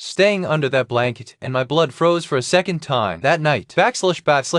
staying under that blanket, and my blood froze for a second time. That night,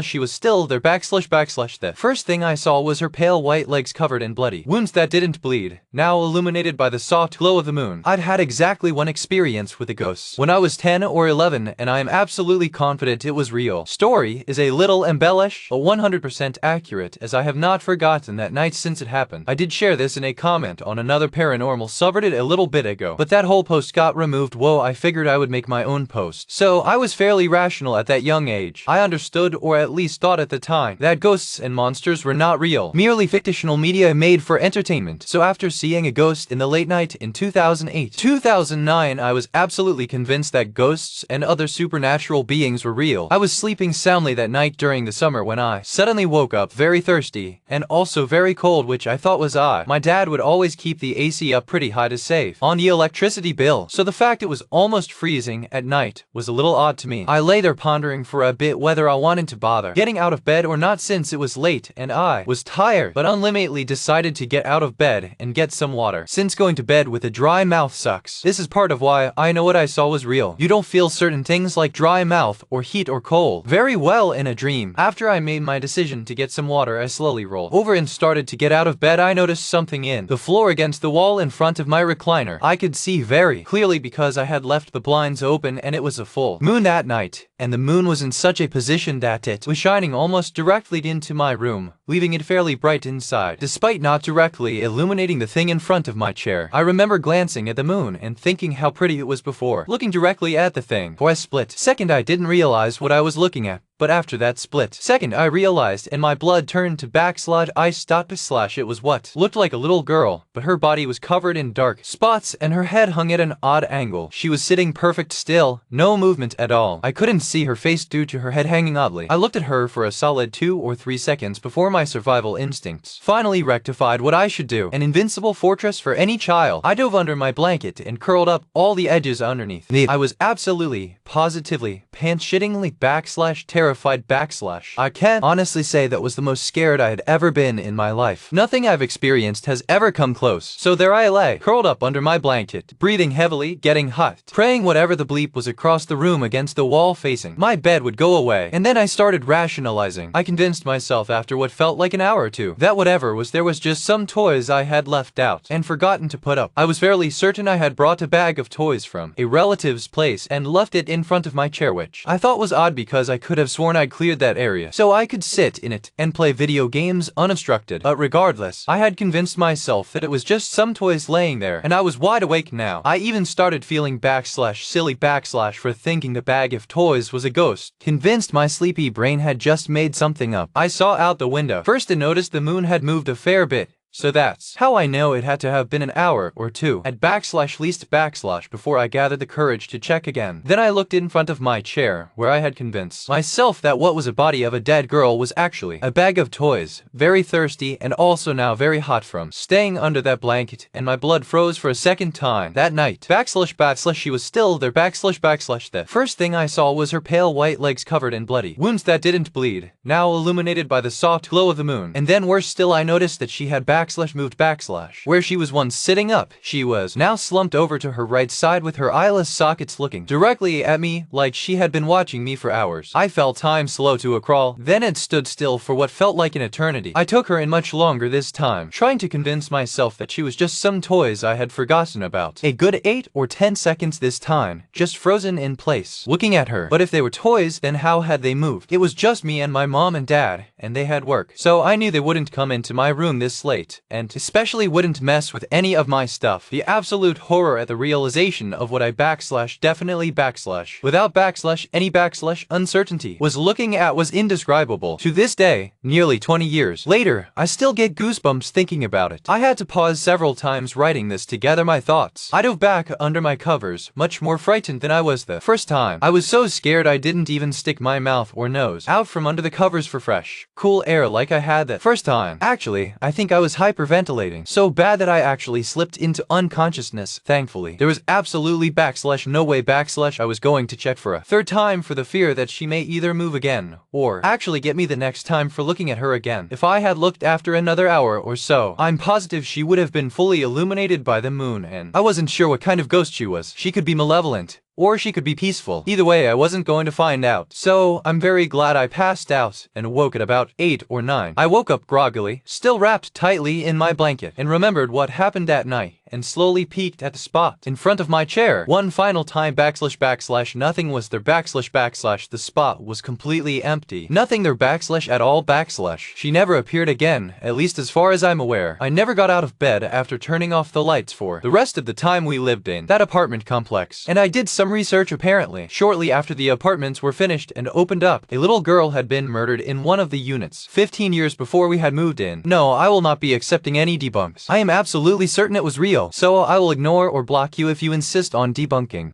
she was still there. The first thing I saw was her pale white legs covered in bloody wounds that didn't bleed, now illuminated by the soft glow of the moon. I'd had exactly one experience with the ghosts when I was 10 or 11, and I am absolutely confident it was real. Story is a little embellished, but 100% accurate, as I have not forgotten that night since it happened. I did share this in a comment on another paranormal subreddit a little bit ago, but that whole post got removed. Whoa, I figured I would make my own post. So I was fairly rational at that young age. I understood, or at least thought at the time, that ghosts and monsters were not real, merely fictional media made for entertainment. So after seeing a ghost in the late night in 2008-2009, I was absolutely convinced that ghosts and other supernatural beings were real. I was sleeping soundly that night during the summer when I suddenly woke up very thirsty and also very cold, which I thought was odd. My dad would always keep the AC up pretty high to save on the electricity bill, so the fact it was almost freezing at night was a little odd to me. I lay there pondering for a bit whether I wanted to bother getting out of bed or not, since it was late and I was tired, but unlimitedly decided to get out of bed and get some water, since going to bed with a dry mouth sucks. This is part of why I know what I saw was real. You don't feel certain things like dry mouth or heat or cold very well in a dream. After I made my decision to get some water, I slowly rolled over and started to get out of bed. I noticed something in the floor against the wall in front of my recliner. I could see very clearly because I had left the blinds open, and it was a full moon that night, and the moon was in such a position that it was shining almost directly into my room, leaving it fairly bright inside, despite not directly illuminating the thing in front of my chair. I remember glancing at the moon and thinking how pretty it was before looking directly at the thing. For a split second I didn't realize what I was looking at, but after that split second I realized, and my blood turned to /. It was what looked like a little girl, but her body was covered in dark spots and her head hung at an odd angle. She was sitting perfect still, no movement at all. I couldn't see her face due to her head hanging oddly. I looked at her for a solid 2 or 3 seconds before my survival instincts finally rectified what I should do. An invincible fortress for any child. I dove under my blanket and curled up all the edges underneath me. I was absolutely, positively, pants-shittingly terrified. I can't honestly say that was the most scared I had ever been in my life. Nothing I've experienced has ever come close. So there I lay, curled up under my blanket, breathing heavily, getting hot, praying whatever the bleep was across the room against the wall facing my bed would go away. And then I started rationalizing. I convinced myself after what felt like an hour or two that whatever was there was just some toys I had left out and forgotten to put up. I was fairly certain I had brought a bag of toys from a relative's place and left it in front of my chair, which I thought was odd because I could have sworn I'd cleared that area so I could sit in it and play video games unobstructed. But regardless, I had convinced myself that it was just some toys laying there, and I was wide awake now. I even started feeling silly for thinking the bag of toys was a ghost, convinced my sleepy brain had just made something up. I saw out the window first and noticed the moon had moved a fair bit. So that's how I know it had to have been an hour or two at least before I gathered the courage to check again. Then I looked in front of my chair, where I had convinced myself that what was a body of a dead girl was actually a bag of toys. Very thirsty and also now very hot from staying under that blanket, and my blood froze for a second time. That night, she was still there. The first thing I saw was her pale white legs covered in bloody wounds that didn't bleed, now illuminated by the soft glow of the moon. And then worse still, I noticed that she had moved where she was once sitting up, she was now slumped over to her right side with her eyeless sockets looking directly at me like she had been watching me for hours. I felt time slow to a crawl, then it stood still for what felt like an eternity. I took her in much longer this time, trying to convince myself that she was just some toys I had forgotten about. A good 8 or 10 seconds this time, just frozen in place, looking at her. But if they were toys, then how had they moved? It was just me and my mom and dad, and they had work, so I knew they wouldn't come into my room this late, and especially wouldn't mess with any of my stuff. The absolute horror at the realization of what I without any uncertainty was looking at was indescribable. To this day, nearly 20 years later, I still get goosebumps thinking about it. I had to pause several times writing this to gather my thoughts. I dove back under my covers, much more frightened than I was the first time. I was so scared I didn't even stick my mouth or nose out from under the covers for fresh, cool air like I had that first time. Actually, I think I was hyperventilating so bad that I actually slipped into unconsciousness. Thankfully, there was absolutely no way I was going to check for a third time for the fear that she may either move again or actually get me the next time for looking at her again. If I had looked after another hour or so, I'm positive she would have been fully illuminated by the moon, and I wasn't sure what kind of ghost she was. She could be malevolent, or she could be peaceful. Either way, I wasn't going to find out. So, I'm very glad I passed out and woke at about 8 or 9. I woke up groggily, still wrapped tightly in my blanket, and remembered what happened that night, and slowly peeked at the spot in front of my chair. One final time / nothing was there / the spot was completely empty. Nothing there / at all / she never appeared again, at least as far as I'm aware. I never got out of bed after turning off the lights for the rest of the time we lived in that apartment complex. And I did some research apparently. Shortly after the apartments were finished and opened up, a little girl had been murdered in one of the units 15 years before we had moved in. No, I will not be accepting any debunks. I am absolutely certain it was real, so I will ignore or block you if you insist on debunking.